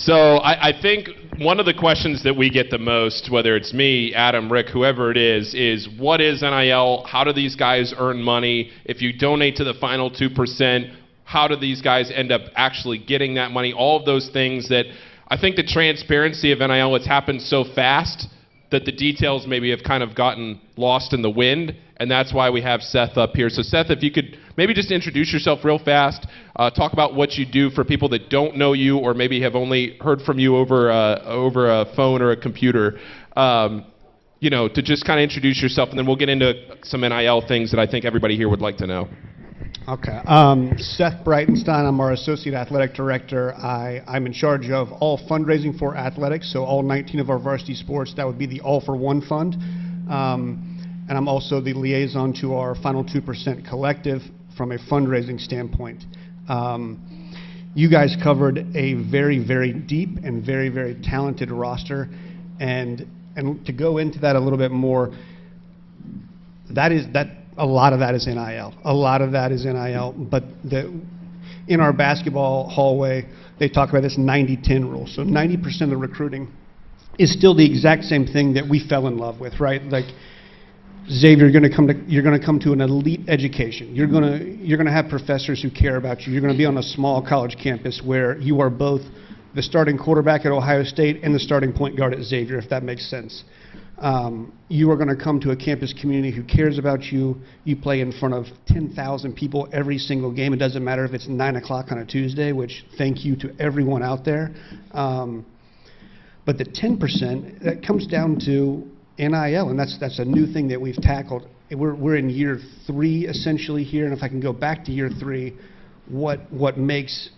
So I think one of the questions that we get the most, whether it's me, Adam, Rick, whoever it is what is NIL? How do these guys earn money? If you donate to the final 2%, how do these guys end up actually getting that money? All of those things that I think the transparency of NIL, it's happened so fast that the details maybe have kind of gotten lost in the wind, and that's why we have Seth up here. So Seth, if you could maybe just introduce yourself real fast, talk about what you do for people that don't know you or maybe have only heard from you over a phone or a computer, to just kind of introduce yourself, and then we'll get into some NIL things that I think everybody here would like to know. Okay. Seth Breitenstein, I'm our Associate Athletic Director. I'm in charge of all fundraising for athletics, so all 19 of our varsity sports. That would be the All for One Fund. And I'm also the liaison to our Final 2% collective from a fundraising standpoint. You guys covered a very, very deep and very, very talented roster. And to go into that a little bit more, a lot of that is NIL. A lot of that is NIL, but in our basketball hallway, they talk about this 90-10 rule. So 90% of the recruiting is still the exact same thing that we fell in love with, right? Like, Xavier, you're going to come to an elite education. You're going to have professors who care about you. You're going to be on a small college campus where you are both the starting quarterback at Ohio State and the starting point guard at Xavier, if that makes sense. You are going to come to a campus community who cares about you. You play in front of 10,000 people every single game. It doesn't matter if it's 9 o'clock on a Tuesday, which thank you to everyone out there. But the 10%, that comes down to NIL, and that's a new thing that we've tackled. We're in year 3 essentially here, and if I can go back to year 3, what makes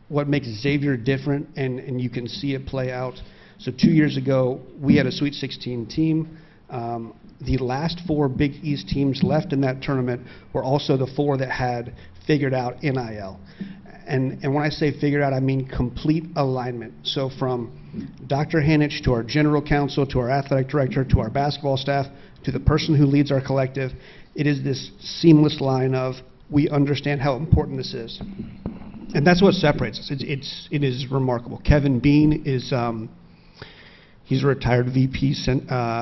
Xavier different, and you can see it play out. So 2 years ago, we had a Sweet 16 team. The last 4 Big East teams left in that tournament were also the 4 that had figured out NIL. And when I say figured out, I mean complete alignment. So from Dr. Hanich to our general counsel, to our athletic director, to our basketball staff, to the person who leads our collective, it is this seamless line of, we understand how important this is. And that's what separates us. It is remarkable. Kevin Bean is, he's a retired VP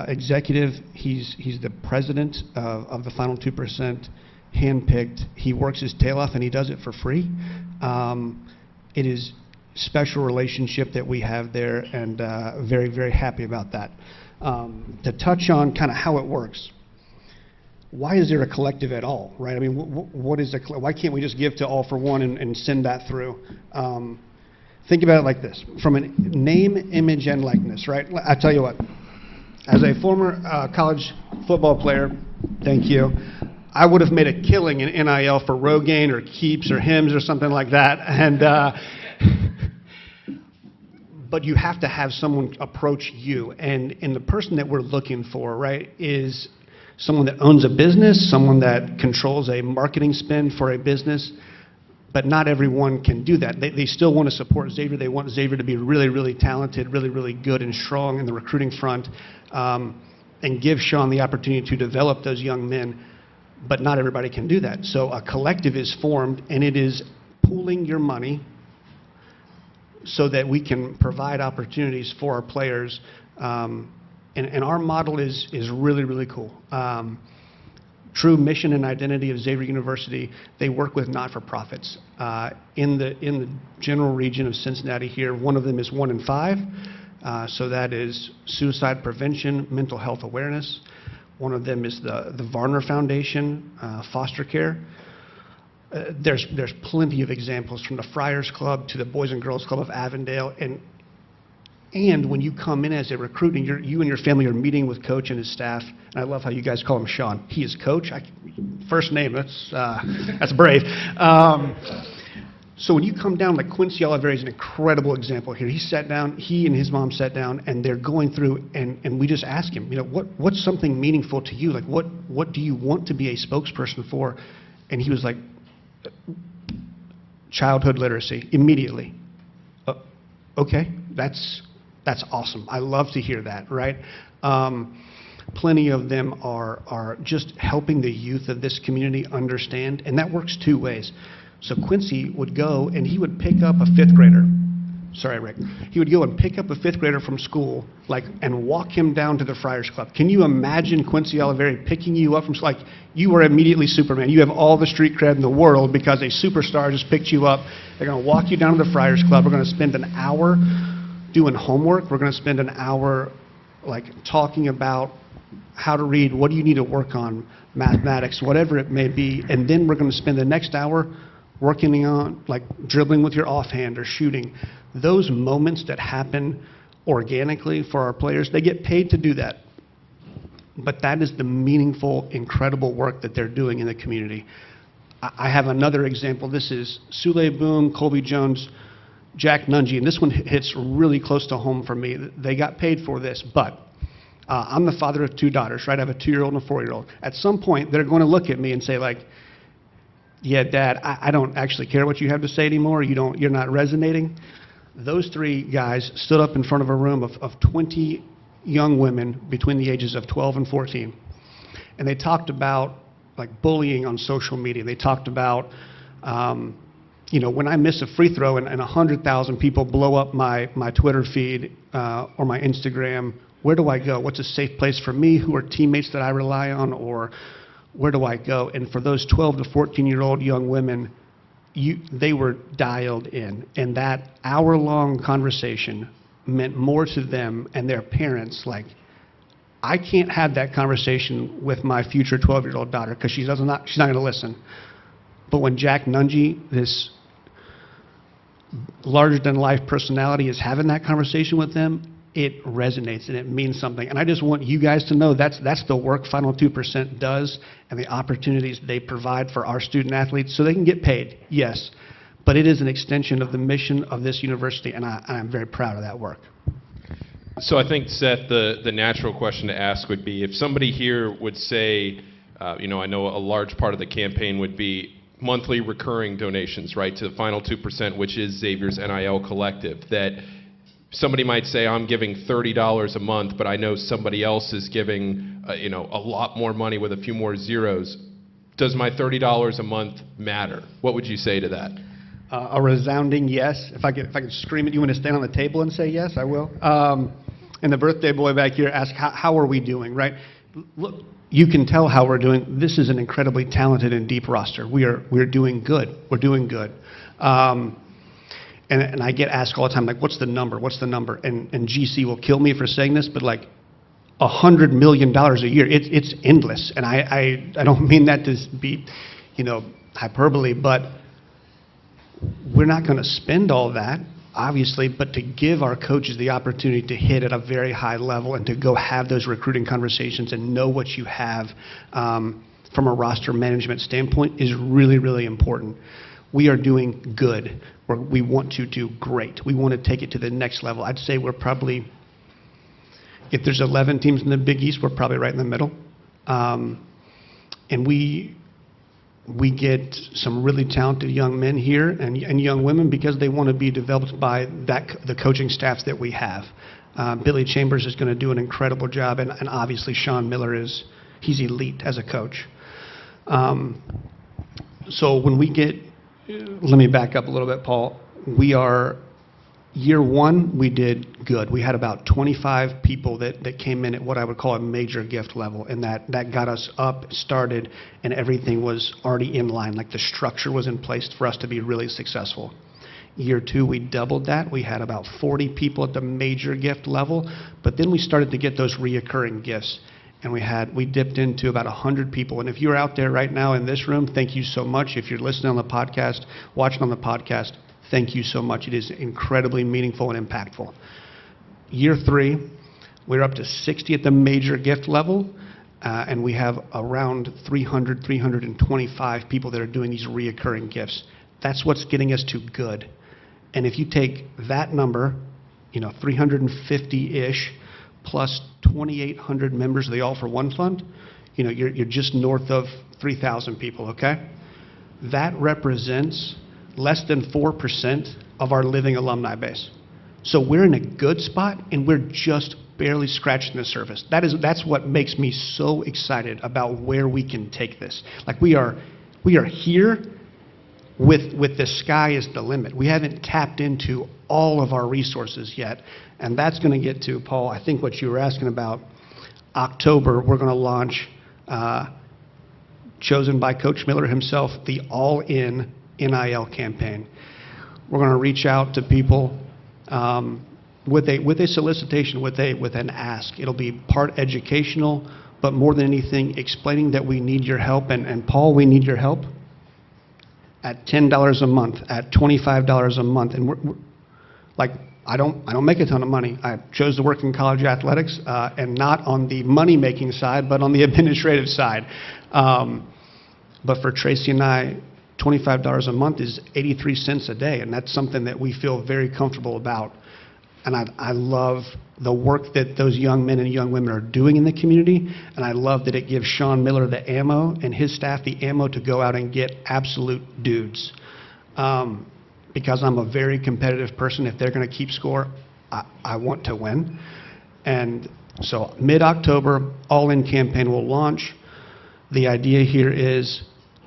executive. He's the president of the Final 2%, handpicked. He works his tail off and he does it for free. It is special relationship that we have there, and very, very happy about that. To touch on kind of how it works, why is there a collective at all, right? I mean, what is why can't we just give to All for One and send that through? Think about it like this, from a name, image, and likeness, right? I tell you what, as a former college football player, thank you, I would have made a killing in NIL for Rogaine or Keeps or Hims or something like that. And but you have to have someone approach you, and the person that we're looking for, right, is someone that owns a business, someone that controls a marketing spend for a business. But not everyone can do that. They still want to support Xavier. They want Xavier to be really, really talented, really, really good and strong in the recruiting front, and give Sean the opportunity to develop those young men. But not everybody can do that. So a collective is formed, and it is pooling your money so that we can provide opportunities for our players. And our model is really, really cool. True mission and identity of Xavier University, they work with not-for-profits in the general region of Cincinnati here. One of them is 1 in 5, so that is suicide prevention, mental health awareness. One of them is the Varner Foundation, foster care. There's plenty of examples, from the Friars Club to the Boys and Girls Club of Avondale, and when you come in as a recruit, and you and your family are meeting with Coach and his staff, and I love how you guys call him Sean. He is Coach. First name, that's brave. So when you come down, like Quincy Oliveri is an incredible example here. He and his mom sat down, and they're going through, and we just ask him, what's something meaningful to you? Like, what do you want to be a spokesperson for? And he was like, childhood literacy, immediately. Okay, that's awesome. I love to hear that, right? Plenty of them are just helping the youth of this community understand, and that works 2 ways. So Quincy would go and he would pick up a 5th grader. sorry, Rick, he would go and pick up a fifth grader from school, like, and walk him down to the Friars Club. Can you imagine Quincy Oliveri picking you up from, like, you are immediately Superman. You have all the street cred in the world because a superstar just picked you up. They're going to walk you down to the Friars Club. We're going to spend an hour doing homework. We're going to spend an hour, like, talking about how to read, what do you need to work on, mathematics, whatever it may be. And then we're going to spend the next hour working on, like, dribbling with your offhand or shooting. Those moments that happen organically for our players, they get paid to do that. But that is the meaningful, incredible work that they're doing in the community. I have another example. This is Sule Boom, Colby Jones, Jack Nungy, and this one hits really close to home for me. They got paid for this, but I'm the father of 2 daughters, right? I have a 2-year-old and a 4-year-old. At some point, they're going to look at me and say, like, yeah, Dad, I don't actually care what you have to say anymore. You're not resonating. Those 3 guys stood up in front of a room of 20 young women between the ages of 12 and 14, and they talked about, like, bullying on social media. They talked about, when I miss a free throw and 100,000 people blow up my Twitter feed or my Instagram, where do I go? What's a safe place for me? Who are teammates that I rely on? Or where do I go? And for those 12 to 14-year-old young women, they were dialed in. And that hour-long conversation meant more to them and their parents. Like, I can't have that conversation with my future 12-year-old daughter because she's not going to listen. But when Jack Nungy, this larger-than-life personality, is having that conversation with them, it resonates and it means something. And I just want you guys to know that's the work Final 2% does and the opportunities they provide for our student athletes so they can get paid, yes. But it is an extension of the mission of this university, and I'm very proud of that work. So I think, Seth, the natural question to ask would be, if somebody here would say, I know a large part of the campaign would be monthly recurring donations, right, to the Final 2%, which is Xavier's NIL collective, that somebody might say, I'm giving $30 a month, but I know somebody else is giving, a lot more money with a few more zeros. Does my $30 a month matter? What would you say to that? A resounding yes. If I could scream it, you want to stand on the table and say yes, I will. And the birthday boy back here asked, how are we doing, right? Look, you can tell how we're doing. This is an incredibly talented and deep roster. We're doing good. We're doing good. And I get asked all the time, like, what's the number? What's the number? And GC will kill me for saying this, but like $100 million a year, it's endless. And I don't mean that to be, hyperbole, but we're not going to spend all that, obviously, but to give our coaches the opportunity to hit at a very high level and to go have those recruiting conversations and know what you have from a roster management standpoint is really, really important. We are doing good. We want to do great. We want to take it to the next level. I'd say we're probably, if there's 11 teams in the Big East, we're probably right in the middle. And we get some really talented young men here and young women because they want to be developed by the coaching staffs that we have. Billy Chambers is going to do an incredible job, and obviously Sean Miller he's elite as a coach. So when we get, let me back up a little bit, Paul. Year one, we did good. We had about 25 people that came in at what I would call a major gift level, and that got us up, started, and everything was already in line. Like, the structure was in place for us to be really successful. Year two, we doubled that. We had about 40 people at the major gift level, but then we started to get those reoccurring gifts, and we dipped into about 100 people. And if you're out there right now in this room, thank you so much. If you're listening on the podcast, watching on the podcast, thank you so much. It is incredibly meaningful and impactful. Year three, we're up to 60 at the major gift level, and we have around 325 people that are doing these reoccurring gifts. That's what's getting us to good. And if you take that number, 350-ish, plus 2,800 members of the All for One Fund, you're just north of 3,000 people, okay? That represents less than 4% of our living alumni base. So we're in a good spot, and we're just barely scratching the surface. That's what makes me so excited about where we can take this. Like, we are here, with the sky is the limit. We haven't tapped into all of our resources yet, and that's going to get to, Paul, I think what you were asking about. October, we're going to launch, chosen by Coach Miller himself, the All-In NIL campaign. We're going to reach out to people with a solicitation, with an ask. It'll be part educational, but more than anything, explaining that we need your help. And Paul, we need your help at $10 a month, at $25 a month. And we're like, I don't make a ton of money. I chose to work in college athletics, and not on the money-making side, but on the administrative side. But for Tracy and I, $25 a month is 83 cents a day, and that's something that we feel very comfortable about. And I love the work that those young men and young women are doing in the community, and I love that it gives Sean Miller the ammo and his staff the ammo to go out and get absolute dudes. Because I'm a very competitive person. If they're going to keep score, I want to win. And so mid-October, All-In campaign will launch. The idea here is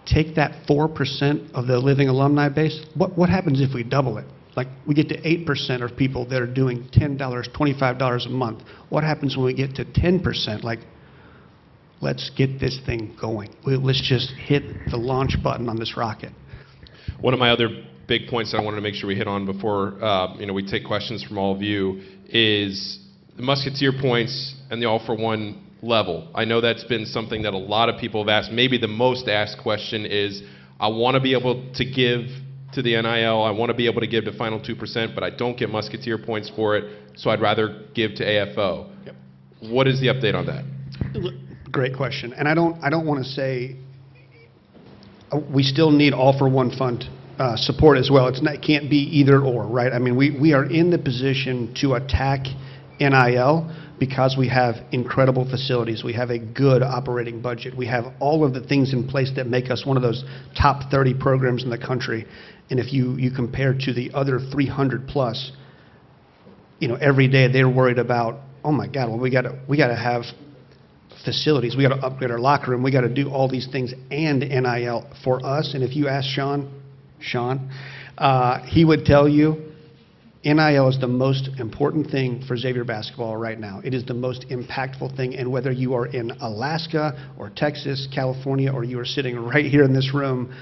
take that 4% of the living alumni base. What happens if we double it? Like we get to 8% of people that are doing $10, $25 a month. What happens when we get to 10%? Like, let's get this thing going. Let's just hit the launch button on this rocket. One of my other big points that I wanted to make sure we hit on before we take questions from all of you is the Musketeer points and the all-for-one level. I know that's been something that a lot of people have asked. Maybe the most asked question is, I want to be able to give to the NIL, I want to be able to give to Final 2%, but I don't get Musketeer points for it, so I'd rather give to AFO. Yep. What is the update on that? Great question. And I don't want to say, we still need all-for-one fund support as well. It can't be either or, right? I mean, we are in the position to attack NIL because we have incredible facilities. We have a good operating budget. We have all of the things in place that make us one of those top 30 programs in the country. And if you compare to the other 300 plus, every day they're worried about, oh my God, well, we got to have facilities. We got to upgrade our locker room. We got to do all these things and NIL for us. And if you ask Sean, he would tell you NIL is the most important thing for Xavier basketball right now. It is the most impactful thing, and whether you are in Alaska or Texas, California, or you are sitting right here in this room,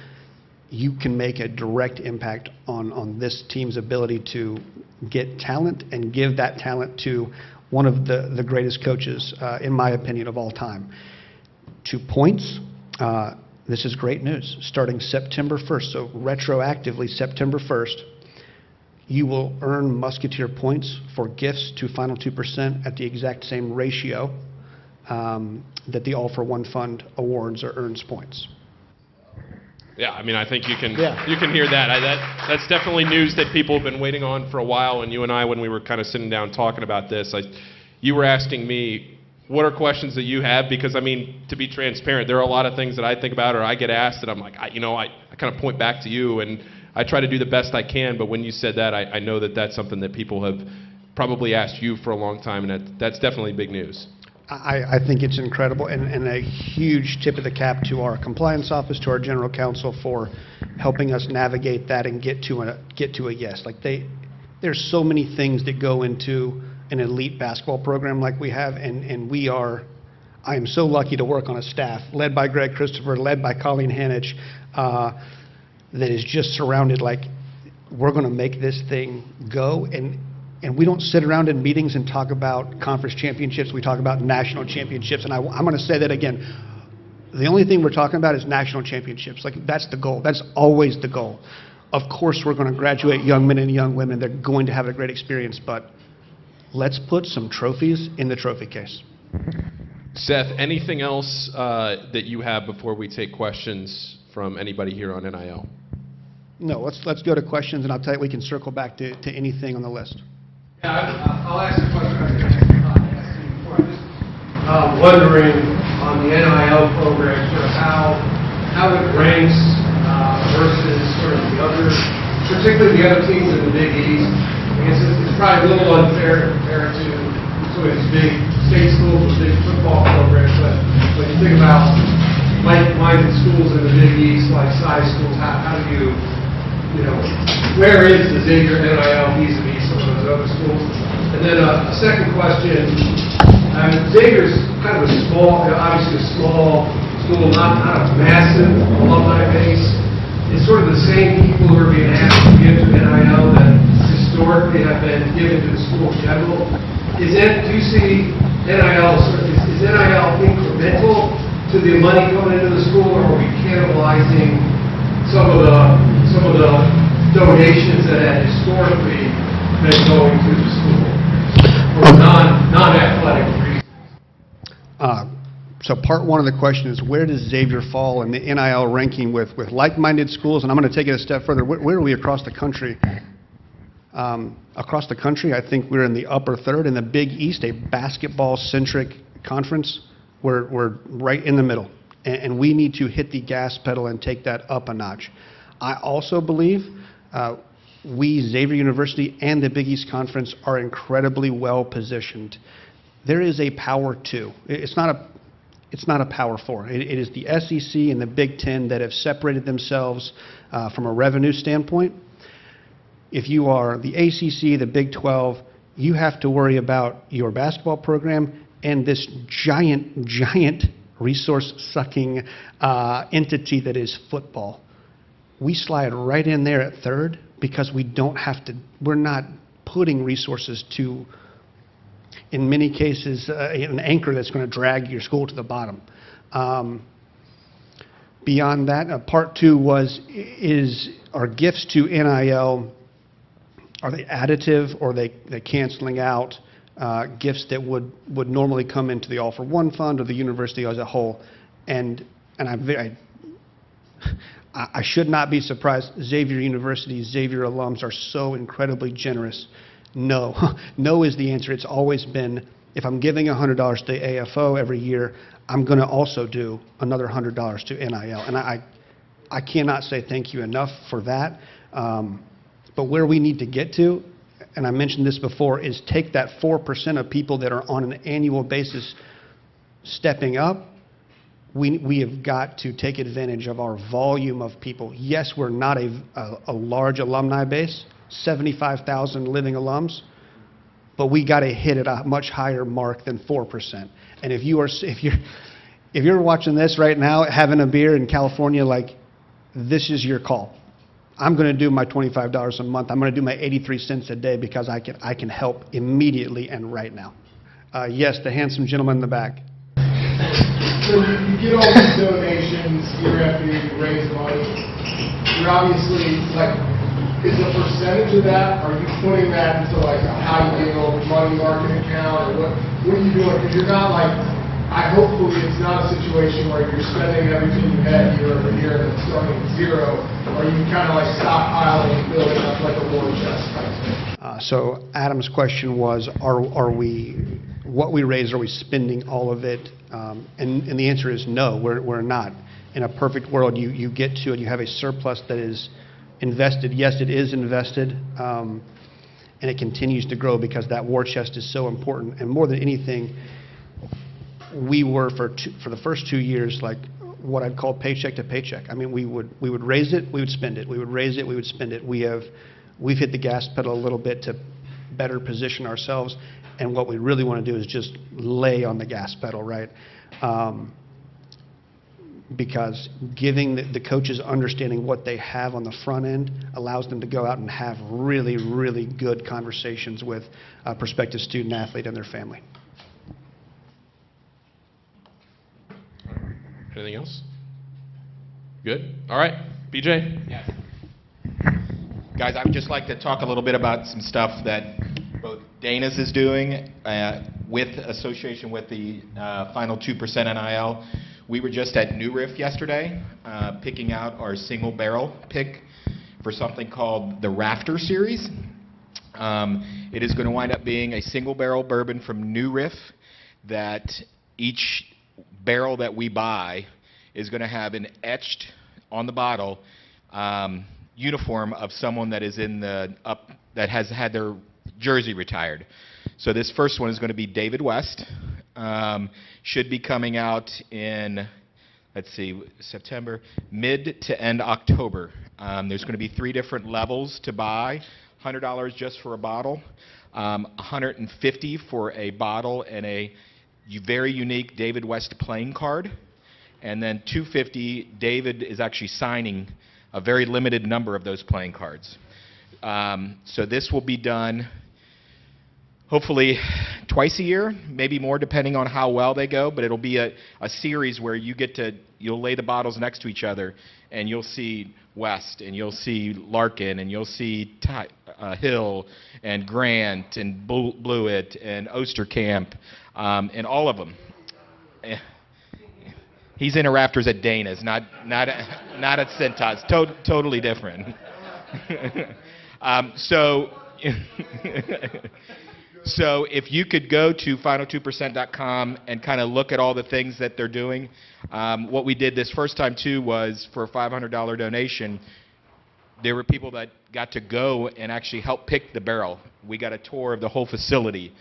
you can make a direct impact on this team's ability to get talent and give that talent to one of the greatest coaches, in my opinion, of all time. 2 points. This is great news. Starting September 1st, so retroactively September 1st, you will earn Musketeer points for gifts to Final 2% at the exact same ratio that the All-for-One Fund awards or earns points. Yeah, I mean, I think you can hear that. That's definitely news that people have been waiting on for a while. And you and I, when we were kind of sitting down talking about this, you were asking me, what are questions that you have? Because, I mean, to be transparent, there are a lot of things that I think about or I get asked that I'm like, I kind of point back to you, and I try to do the best I can. But when you said that, I know that that's something that people have probably asked you for a long time, and that's definitely big news. I think it's incredible, and a huge tip of the cap to our compliance office, to our general counsel for helping us navigate that and get to a yes. Like there's so many things that go into an elite basketball program like we have, and I am so lucky to work on a staff led by Greg Christopher, led by Colleen Hanich, that is just surrounded like, we're going to make this thing go. And we don't sit around in meetings and talk about conference championships. We talk about national championships. And I'm going to say that again. The only thing we're talking about is national championships. Like, that's the goal. That's always the goal. Of course, we're going to graduate young men and young women. They're going to have a great experience. But let's put some trophies in the trophy case. Seth, anything else that you have before we take questions from anybody here on NIL? No, let's go to questions, and I'll tell you, we can circle back to anything on the list. Yeah, I'll ask a question I asked you before. I'm just wondering on the NIL program, sort of how it ranks versus sort of the other, particularly the other teams in the Big East. I guess it's probably a little unfair to compare to sort of these big state schools with big football programs, but when you think about like-minded schools in the Big East, like size schools, how do you where is the Xavier NIL vis-a-vis some of those other schools? And then a second question, Xavier's kind of a small, obviously a small school, not a massive alumni base. It's sort of the same people who are being asked to give to NIL that historically have been given to the school in general. Do you see NIL, is NIL incremental to the money coming into the school, or are we cannibalizing some of the donations that had historically been going to the school for non-athletic reasons? So part one of the question is, where does Xavier fall in the NIL ranking with like-minded schools? And I'm going to take it a step further. Where are we across the country? Across the country, I think we're in the upper third. In the Big East, a basketball-centric conference, we're right in the middle. And we need to hit the gas pedal and take that up a notch. I also believe we, Xavier University and the Big East Conference, are incredibly well positioned. There is a power two. It's not a power four. It is the SEC and the Big Ten that have separated themselves from a revenue standpoint. If you are the ACC, the Big 12, you have to worry about your basketball program and this giant resource-sucking entity that is football. We slide right in there at third because we're not putting resources to, in many cases, an anchor that's going to drag your school to the bottom. Beyond that, part two are gifts to NIL, are they additive or are they canceling out gifts that would normally come into the All for One Fund or the university as a whole? And I should not be surprised. Xavier University, Xavier alums are so incredibly generous. No. No is the answer. It's always been, if I'm giving $100 to AFO every year, I'm going to also do another $100 to NIL. And I cannot say thank you enough for that. But where we need to get to, and I mentioned this before, is take that 4% of people that are on an annual basis stepping up. We have got to take advantage of our volume of people. Yes, we're not a large alumni base, 75,000 living alums, but we got to hit at a much higher mark than 4%. And if you're watching this right now, having a beer in California, like, this is your call. I'm going to do my $25 a month. I'm going to do my 83 cents a day because I can help immediately and right now. Yes, the handsome gentleman in the back. So you get all these donations year after year, you raise money. You're obviously, like, is a percentage of that, are you putting that into like a high yield money market account, or what are you doing? Because you're not like, hopefully it's not a situation where you're spending everything you had year over year and it's starting at zero, or you kind of like stockpiling and building up like a war chest type thing. So Adam's question was, are we, what we raise, are we spending all of it? And the answer is no, we're not. In a perfect world, you get to it, you have a surplus that is invested. Yes, it is invested, and it continues to grow because that war chest is so important. And more than anything, we were for the first 2 years like what I'd call paycheck to paycheck. I mean, we would raise it, we would spend it. We would raise it, we would spend it. We've hit the gas pedal a little bit to better position ourselves, and what we really want to do is just lay on the gas pedal, right? Because giving the coaches understanding what they have on the front end allows them to go out and have really, really good conversations with a prospective student athlete and their family. Anything else? Good? All right. BJ? Yes. Guys, I would just like to talk a little bit about some stuff that both Dana's is doing with association with the final 2% NIL. We were just at New Riff yesterday picking out our single barrel pick for something called the Rafter Series. It is going to wind up being a single barrel bourbon from New Riff that each barrel that we buy is going to have an etched on the bottle uniform of someone that is in that has had their jersey retired. So this first one is going to be David West. Should be coming out in, let's see, September, mid to end October. There's going to be 3 different levels to buy. $100 just for a bottle, $150 for a bottle and a very unique David West playing card, and then $250. David is actually signing a very limited number of those playing cards. So this will be done hopefully twice a year, maybe more depending on how well they go, but it'll be a series where you'll lay the bottles next to each other and you'll see West and you'll see Larkin and you'll see Hill and Grant and Blewett and Osterkamp and all of them. He's in a Raptors at Dana's, not at Cintas. Totally different. So if you could go to final2percent.com and kind of look at all the things that they're doing, what we did this first time too was for a $500 donation, there were people that got to go and actually help pick the barrel. We got a tour of the whole facility,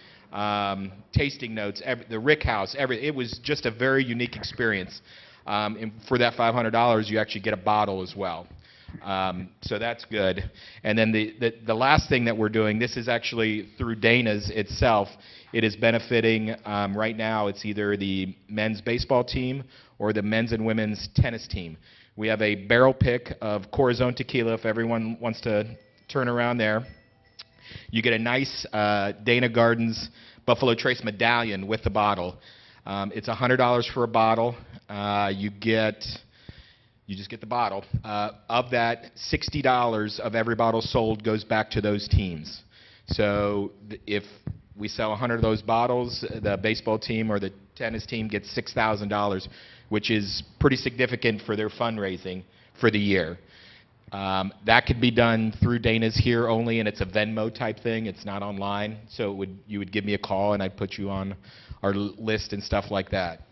tasting notes, the Rick House, it was just a very unique experience. And for that $500, you actually get a bottle as well. So that's good. And then the last thing that we're doing, this is actually through Dana's itself. It is benefiting, right now, it's either the men's baseball team or the men's and women's tennis team. We have a barrel pick of Corazon tequila, if everyone wants to turn around there. You get a nice Dana Gardens Buffalo Trace medallion with the bottle. It's $100 for a bottle. You just get the bottle. Of that, $60 of every bottle sold goes back to those teams. So if we sell 100 of those bottles, the baseball team or the tennis team gets $6,000, which is pretty significant for their fundraising for the year. That could be done through Dana's here only, and it's a Venmo type thing. It's not online. So you would give me a call, and I'd put you on our list and stuff like that.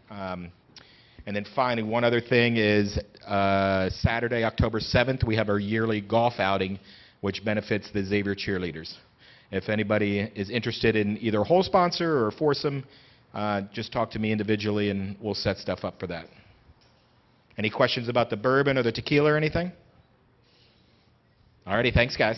And then finally, one other thing is Saturday, October 7th, we have our yearly golf outing, which benefits the Xavier cheerleaders. If anybody is interested in either a whole sponsor or a foursome, just talk to me individually, and we'll set stuff up for that. Any questions about the bourbon or the tequila or anything? All righty, thanks, guys.